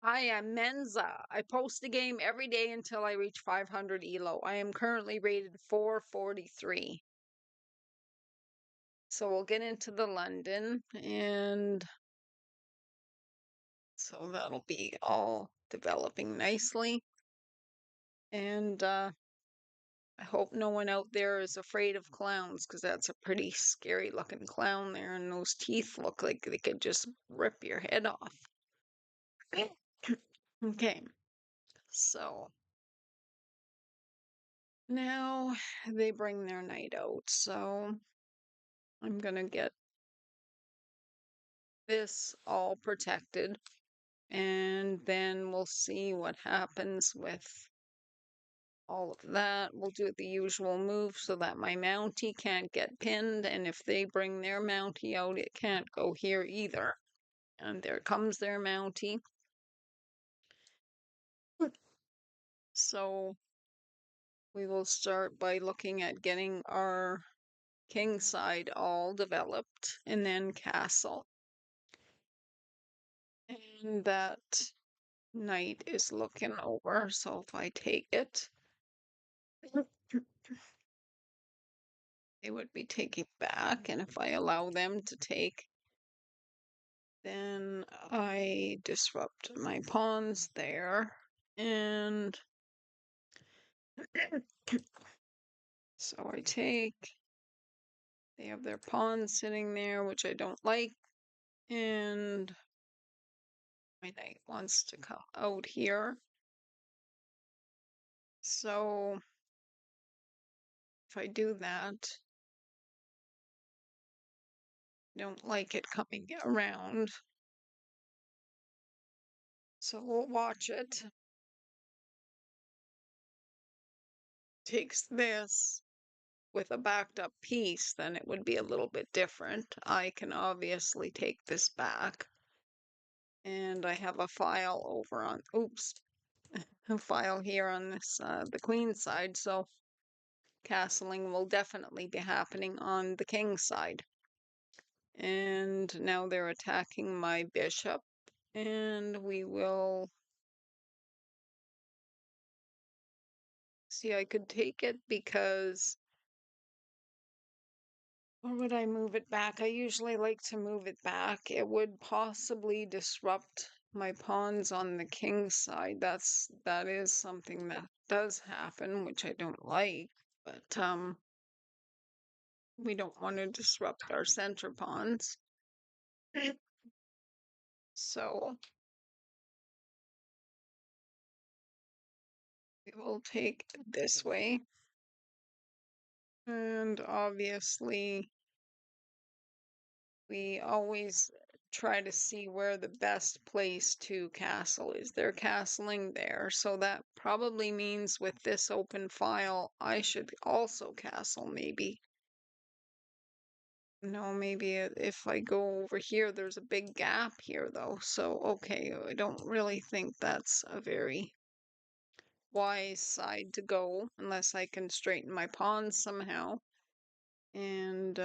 I am Menza. I post a game every day until I reach 500 elo. I am currently rated 443. So we'll get into the London, and so that'll be all developing nicely. And I hope no one out there is afraid of clowns, because that's a pretty scary looking clown there, and those teeth look like they could just rip your head off. Okay, so now they bring their knight out, so I'm gonna get this all protected, and then we'll see what happens with all of that. We'll do the usual move so that my mountie can't get pinned, and if they bring their mountie out, it can't go here either. And there comes their mountie. So we will start by looking at getting our king side all developed, and then castle. And that knight is looking over, so if I take it, they would be taking back, and if I allow them to take, then I disrupt my pawns there, and so I take, they have their pawns sitting there, which I don't like, and my knight wants to come out here. So if I do that, I don't like it coming around. So we'll watch it. Takes this with a backed up piece, then it would be a little bit different. I can obviously take this back. And I have a file over on, oops, a file here on this, the queen side, so castling will definitely be happening on the king side. And now they're attacking my bishop, and we will see. I could take it because, or would I move it back? I usually like to move it back. It would possibly disrupt my pawns on the king side. That is something that does happen, which I don't like, but we don't want to disrupt our center pawns. So we will take it this way. And obviously we always try to see where the best place to castle is. They're castling there, so that probably means with this open file, I should also castle maybe. No, maybe if I go over here, there's a big gap here though, so okay, I don't really think that's a very wise side to go unless I can straighten my pawns somehow. And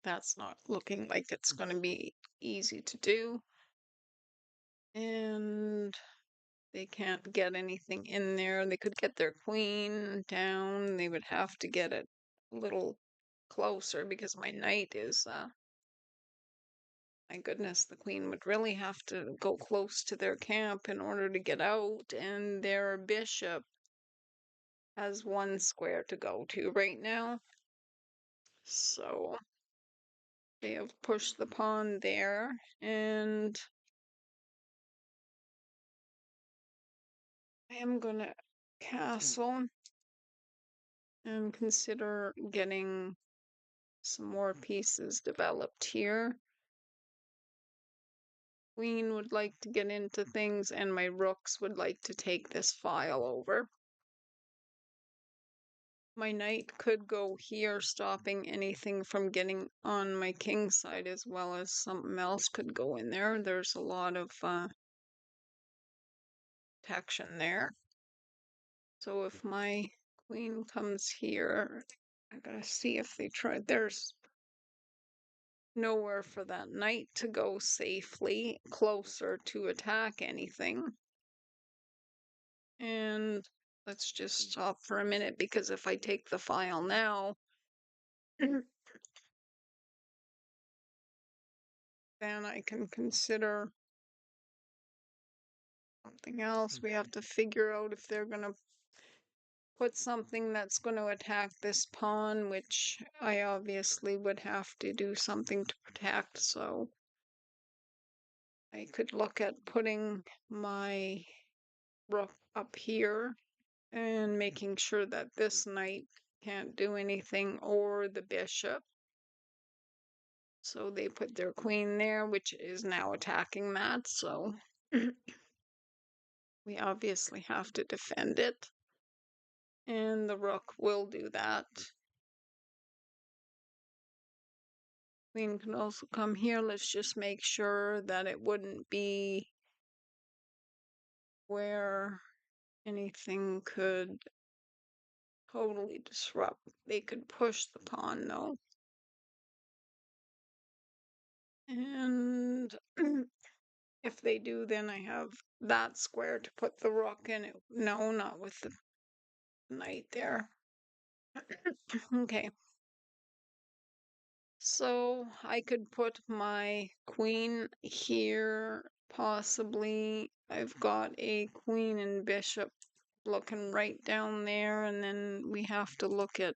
that's not looking like it's going to be easy to do. And they can't get anything in there. They could get their queen down. They would have to get it a little closer because my knight is, my goodness, the queen would really have to go close to their camp in order to get out. And their bishop has one square to go to right now. So they have pushed the pawn there, and I am gonna castle and consider getting some more pieces developed here. Queen would like to get into things, and my rooks would like to take this file over. My knight could go here, stopping anything from getting on my king side, as well as something else could go in there. There's a lot of protection there. So if my queen comes here, I gotta see if they try. There's nowhere for that knight to go safely closer to attack anything. And let's just stop for a minute, because if I take the file now, then I can consider something else. We have to figure out if they're going to put something that's going to attack this pawn, which I obviously would have to do something to protect. So I could look at putting my rook up here and making sure that this knight can't do anything, or the bishop. So they put their queen there, which is now attacking that. So we obviously have to defend it. And the rook will do that. Queen can also come here. Let's just make sure that it wouldn't be where anything could totally disrupt. They could push the pawn though. And if they do, then I have that square to put the rook in it. No, not with the knight there. Okay. So I could put my queen here, possibly. I've got a queen and bishop looking right down there, and then we have to look at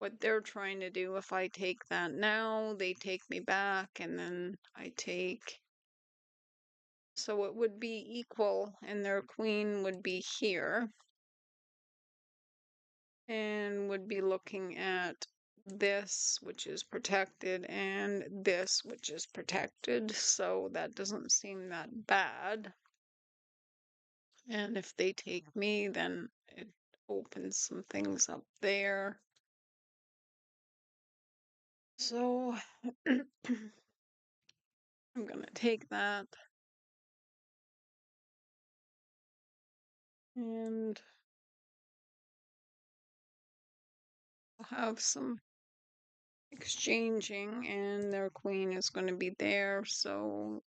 what they're trying to do. If I take that now, they take me back, and then I take. So it would be equal, and their queen would be here, and would be looking at this, which is protected, and this, which is protected. So that doesn't seem that bad. And if they take me, then it opens some things up there. So I'm going to take that. And have some exchanging, and their queen is going to be there. So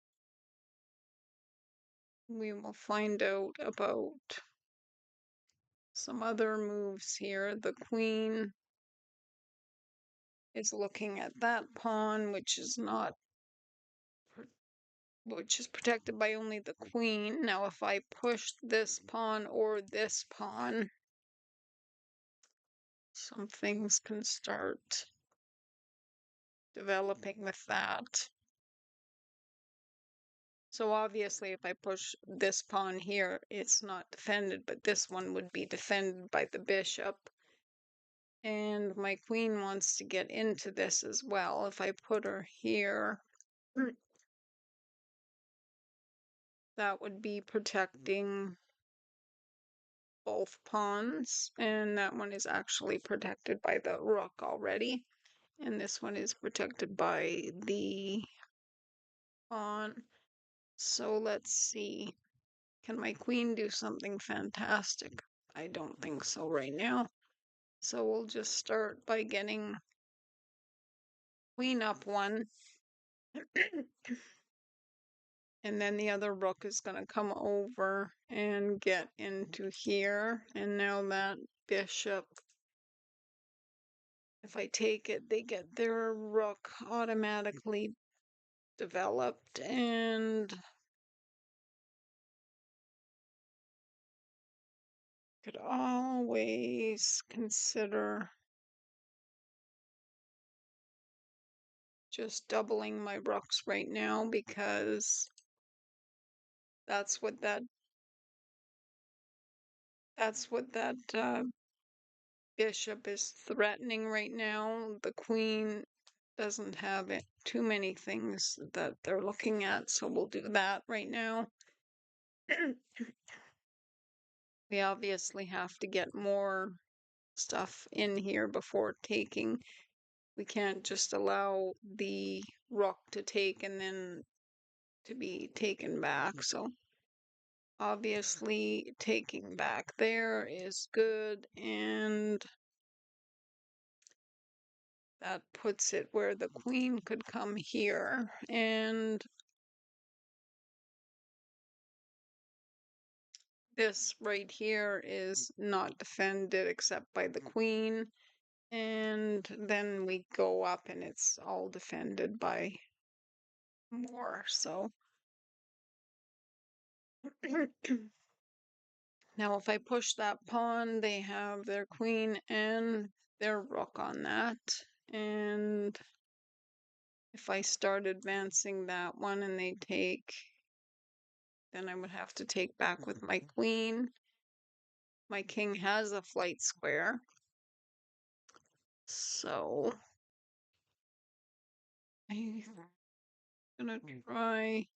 we will find out about some other moves here. The queen is looking at that pawn, which is not, which is protected by only the queen. Now, if I push this pawn or this pawn, some things can start developing with that. So obviously, if I push this pawn here, it's not defended, but this one would be defended by the bishop. And my queen wants to get into this as well. If I put her here, that would be protecting both pawns, and that one is actually protected by the rook already, and this one is protected by the pawn. So let's see, can my queen do something fantastic? I don't think so right now. So we'll just start by getting queen up one. And then the other rook is going to come over and get into here. And now that bishop, if I take it, they get their rook automatically developed. And could always consider just doubling my rooks right now, because that's what that bishop is threatening right now. The queen doesn't have it, too many things that they're looking at, so we'll do that right now. We obviously have to get more stuff in here before taking. We can't just allow the rook to take and then to be taken back. So obviously taking back there is good, and That puts it where the queen could come here, and this right here is not defended except by the queen. And then we go up and it's all defended by more. So now if I push that pawn, they have their queen and their rook on that. And if I start advancing that one and they take, then I would have to take back with my queen. My king has a flight square. So I'm gonna try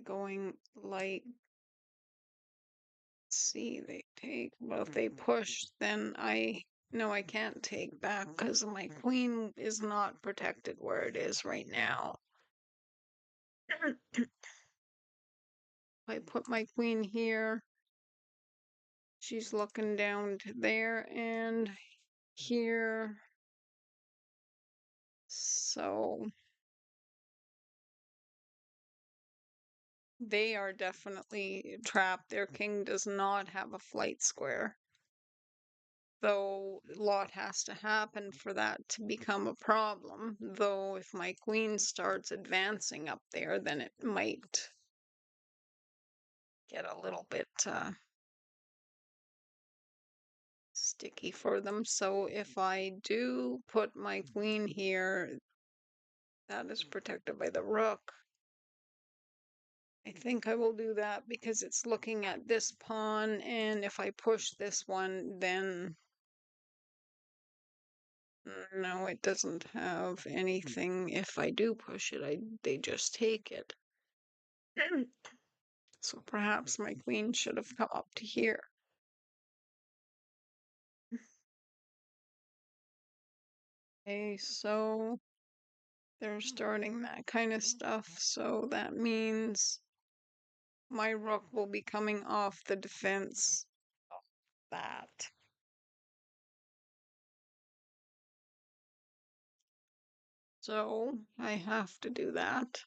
going like, see, they take, well, if they push, then no, I can't take back because my queen is not protected where it is right now. If I put my queen here, she's looking down to there and here. So they are definitely trapped. Their king does not have a flight square. Though a lot has to happen for that to become a problem. Though if my queen starts advancing up there, then it might get a little bit sticky for them. So if I do put my queen here, that is protected by the rook. I think I will do that because it's looking at this pawn, and if I push this one, then no, it doesn't have anything. If I do push it, they just take it. So perhaps my queen should have come up to here. Okay, so they're starting that kind of stuff. So that means my rook will be coming off the defense of that. So I have to do that.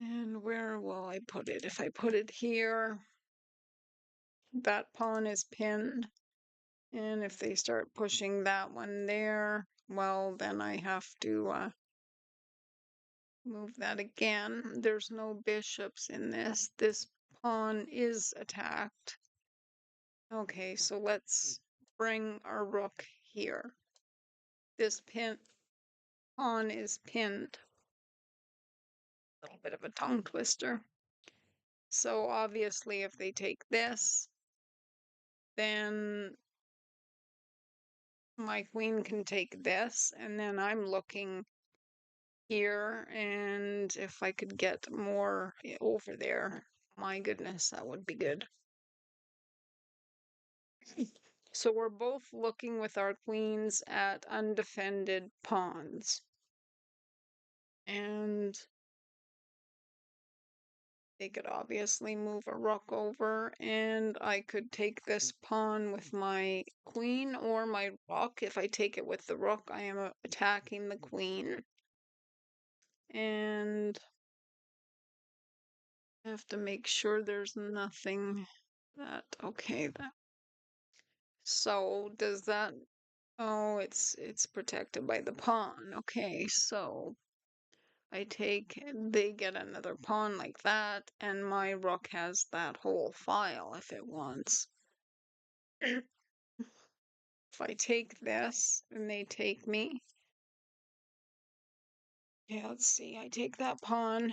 And where will I put it? If I put it here, that pawn is pinned. And if they start pushing that one there, well, then I have to move that again. There's no bishops in this. This pawn is attacked. Okay, so let's bring our rook here. This pawn is pinned. A little bit of a tongue twister. So obviously if they take this, then my queen can take this, and then I'm looking here, and if I could get more over there, my goodness, that would be good. So we're both looking with our queens at undefended pawns. And they could obviously move a rook over, and I could take this pawn with my queen or my rook. If I take it with the rook, I am attacking the queen. And I have to make sure there's nothing that, okay, that. So does that, oh, it's protected by the pawn. Okay, so I take, they get another pawn like that, and my rook has that whole file if it wants. If I take this and they take me, yeah, let's see, I take that pawn,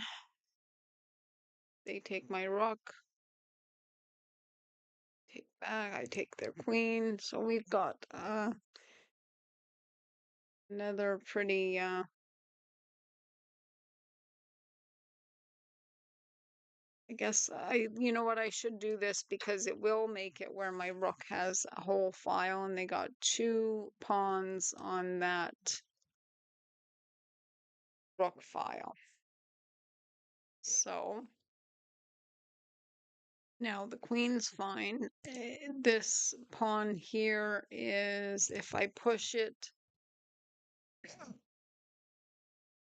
they take my rook, take back, I take their queen, so we've got another pretty I guess you know what, I should do this because it will make it where my rook has a whole file, and they got 2 pawns on that rook file. So Now the queen's fine. This pawn here is, if I push it,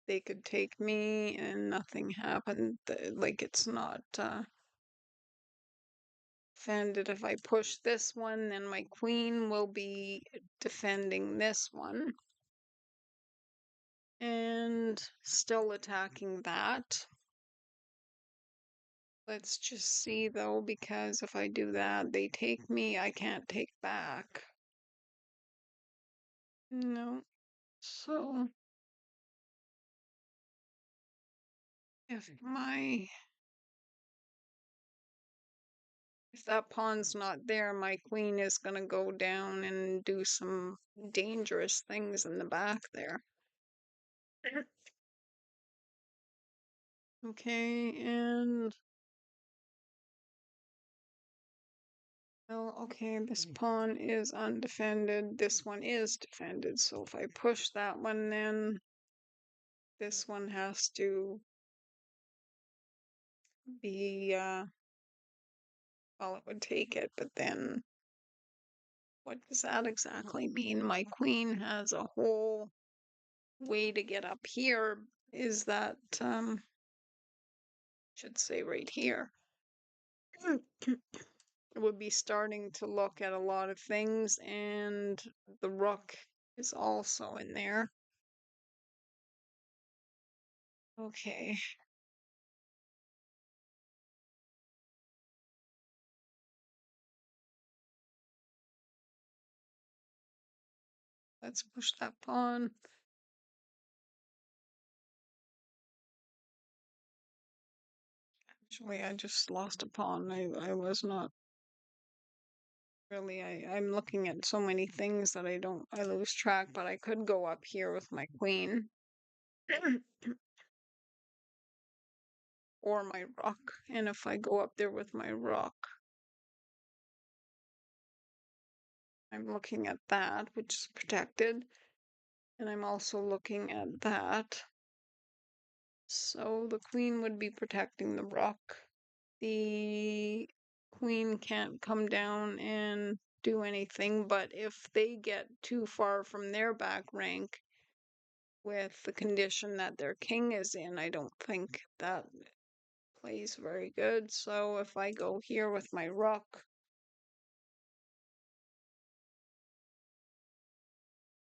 they could take me and nothing happened. Like, it's not defended. If I push this one, then my queen will be defending this one. And still attacking that. Let's just see though, because if I do that, they take me, I can't take back. No. So if that pawn's not there, my queen is gonna go down and do some dangerous things in the back there. Okay, and well, okay, this pawn is undefended. This one is defended. So if I push that one, then this one has to be, well, it would take it, but then what does that exactly mean? My queen has a whole way to get up here. Is that, should say right here. It would be starting to look at a lot of things, and the rook is also in there. Okay. Let's push that pawn. Actually, I just lost a pawn. I was not really, I'm looking at so many things that I lose track, but I could go up here with my queen. Or my rook. And if I go up there with my rook, I'm looking at that, which is protected. And I'm also looking at that. So the queen would be protecting the rook. The queen can't come down and do anything, but if they get too far from their back rank with the condition that their king is in, I don't think that plays very good. So if I go here with my rook,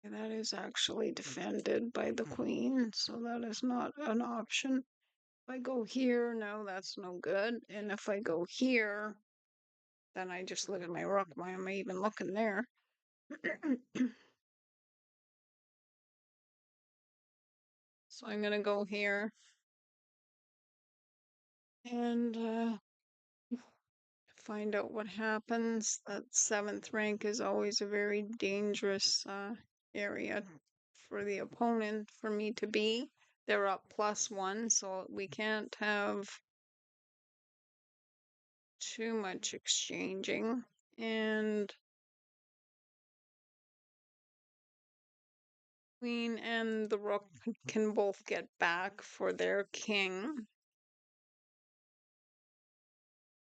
that is actually defended by the queen, so that is not an option. If I go here, no, that's no good. And if I go here, then I just look at my rook. Why am I even looking there? So I'm gonna go here and find out what happens. That seventh rank is always a very dangerous area for the opponent for me to be. They're up +1, so we can't have too much exchanging. And queen and the rook can both get back for their king.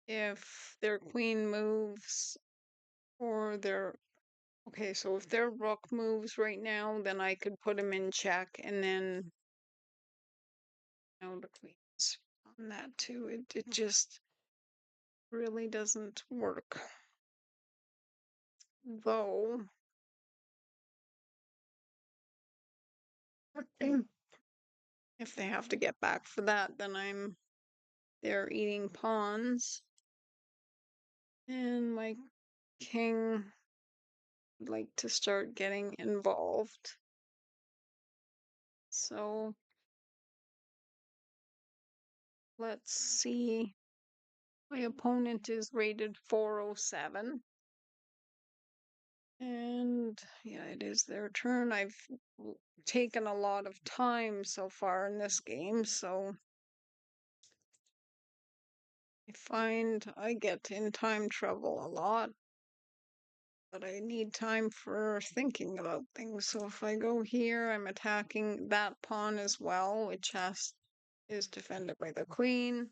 If their queen moves or their okay, so if their rook moves right now, then I could put him in check, and then the queen's on that too. It just really doesn't work. Though if they have to get back for that, then they're eating pawns. And my king would like to start getting involved. So let's see. My opponent is rated 407. And yeah, it is their turn. I've taken a lot of time so far in this game, so I find I get in time trouble a lot, but I need time for thinking about things. So if I go here, I'm attacking that pawn as well, which is defended by the queen.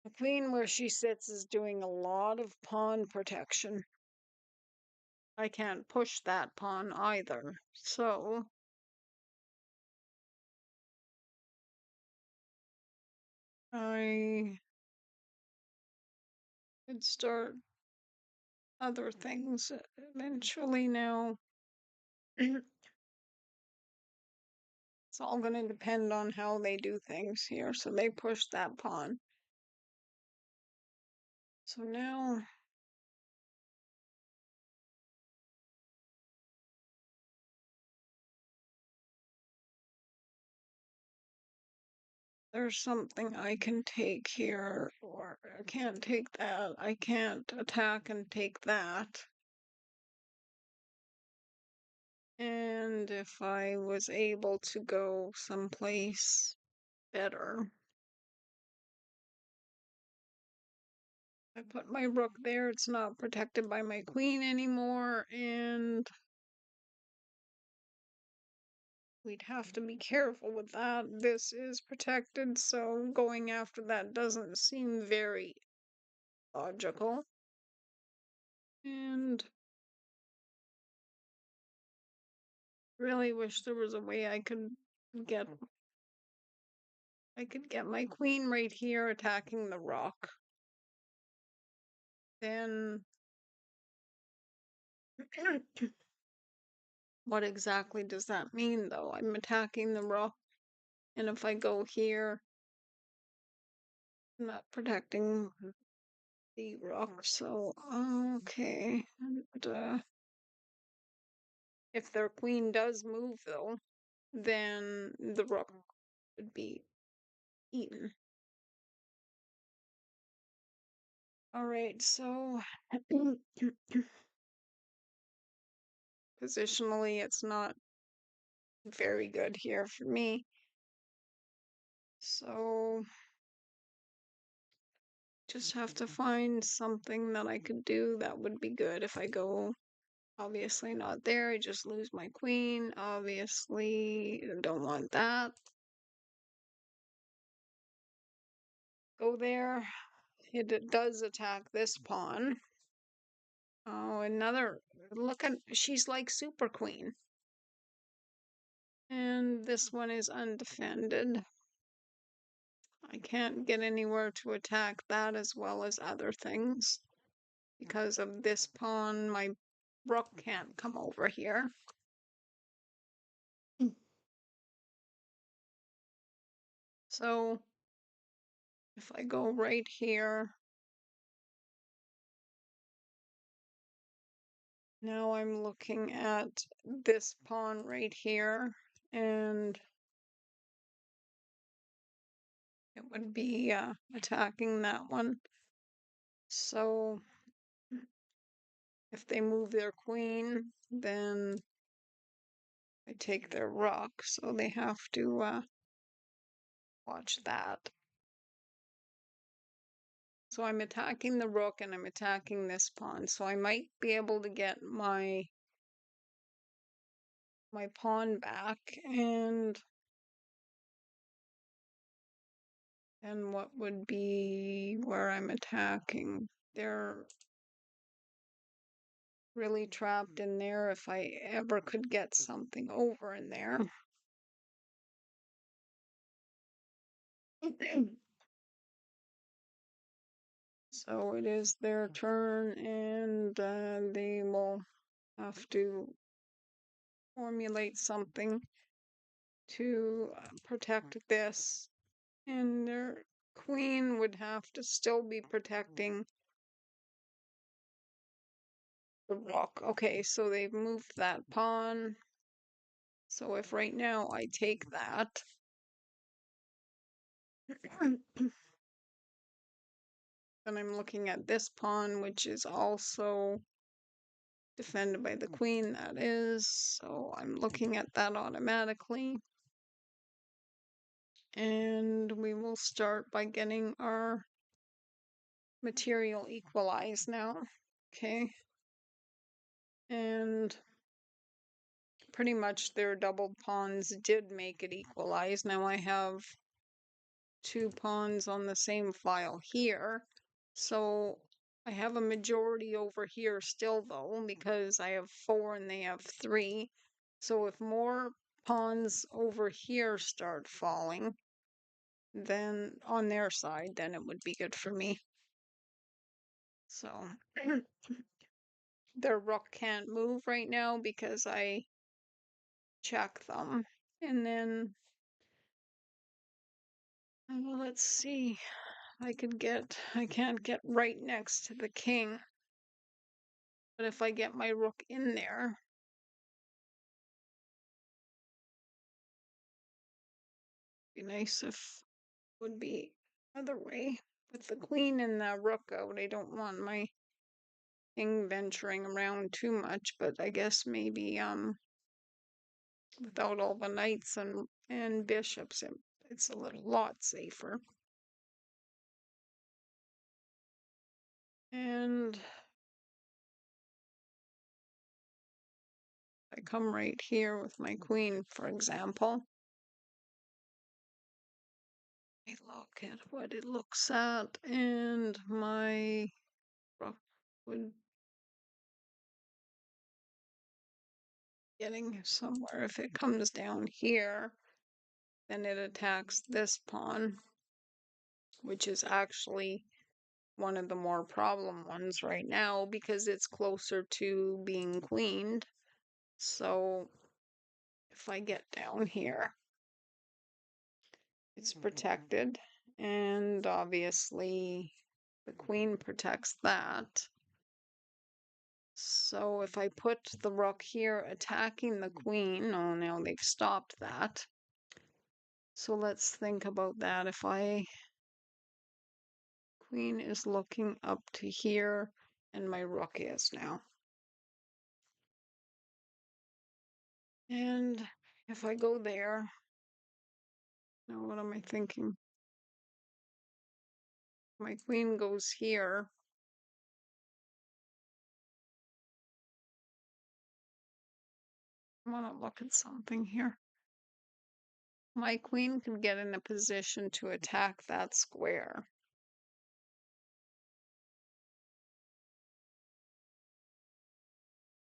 The queen where she sits is doing a lot of pawn protection. I can't push that pawn either. So I could start other things eventually now. It's all going to depend on how they do things here. So they push that pawn. So now there's something I can take here, or I can't take that. I can't attack and take that. And if I was able to go someplace better, I put my rook there, it's not protected by my queen anymore, and we'd have to be careful with that. This is protected, so going after that doesn't seem very logical. And really wish there was a way get I could get my queen right here attacking the rook. Then what exactly does that mean though? I'm attacking the rook, and if I go here, I'm not protecting the rook, so okay. And if their queen does move though, then the rook would be eaten. Alright, so positionally it's not very good here for me. So just have to find something that I could do that would be good. If I go obviously not there, I just lose my queen. Obviously don't want that. Go there. It does attack this pawn. Oh, another look at she's like super queen. And this one is undefended. I can't get anywhere to attack that as well as other things. Because of this pawn, my rook can't come over here. So if I go right here, now I'm looking at this pawn right here, and it would be attacking that one. So if they move their queen, then I take their rook, so they have to watch that. So I'm attacking the rook and I'm attacking this pawn. So I might be able to get my pawn back, and what would be where I'm attacking. They're really trapped in there if I ever could get something over in there. So it is their turn, and they will have to formulate something to protect this. And their queen would have to still be protecting the rook. Okay, so they've moved that pawn. So if right now I take that, then I'm looking at this pawn, which is also defended by the queen, that is. So I'm looking at that automatically. And we will start by getting our material equalized now. Okay. And pretty much their doubled pawns did make it equalized. Now I have two pawns on the same file here. So I have a majority over here still though, because I have 4 and they have 3. So if more pawns over here start falling, then on their side, then it would be good for me. So their rook can't move right now because I check them. And then let's see. I can't get right next to the king. But if I get my rook in there, it'd be nice if it would be other way. With the queen and the rook out, I don't want my king venturing around too much, but I guess maybe without all the knights and bishops, it's a lot safer. And I come right here with my queen, for example. I look at what it looks at, and my rook would getting somewhere. If it comes down here, then it attacks this pawn, which is actually one of the more problem ones right now because it's closer to being queened. So if I get down here, it's protected, and obviously the queen protects that. So if I put the rook here attacking the queen, oh, now they've stopped that. So let's think about that. If queen is looking up to here, and my rook is now. And if I go there, now what am I thinking? My queen goes here. I want to look at something here. My queen can get in a position to attack that square.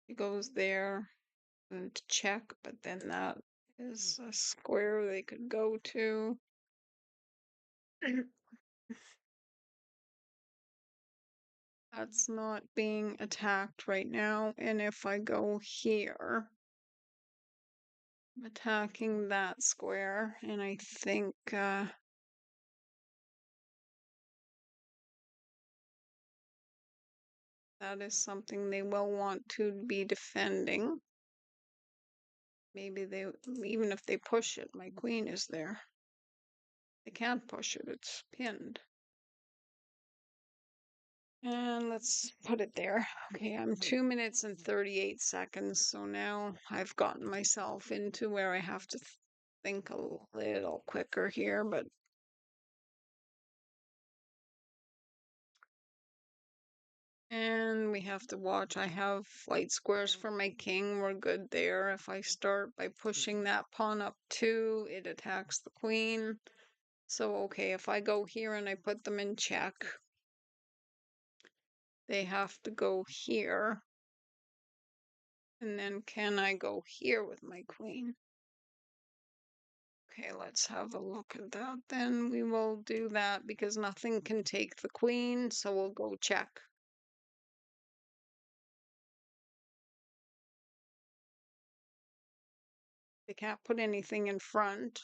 She goes there and check, but then that is a square they could go to. That's not being attacked right now. And if I go here, I'm attacking that square, and I think that is something they will want to be defending. Maybe they, even if they push it, my queen is there. They can't push it, it's pinned. And let's put it there. Okay, I'm 2 minutes and 38 seconds. So now I've gotten myself into where I have to think a little quicker here, but and we have to watch. I have flight squares for my king. We're good there. If I start by pushing that pawn up 2, it attacks the queen. So, okay, if I go here and I put them in check, they have to go here. And then can I go here with my queen? Okay, let's have a look at that then. We will do that because nothing can take the queen, so we'll go check. They can't put anything in front.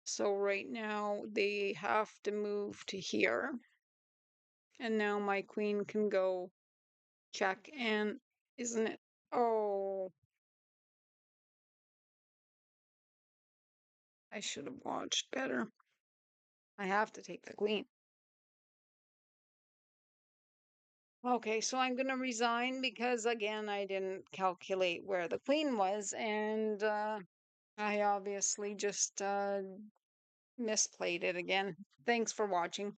So right now they have to move to here. And now my queen can go check, and isn't it? Oh, I should have watched better. I have to take the queen. Okay, so I'm going to resign because, again, I didn't calculate where the queen was, and I obviously just misplayed it again. Thanks for watching.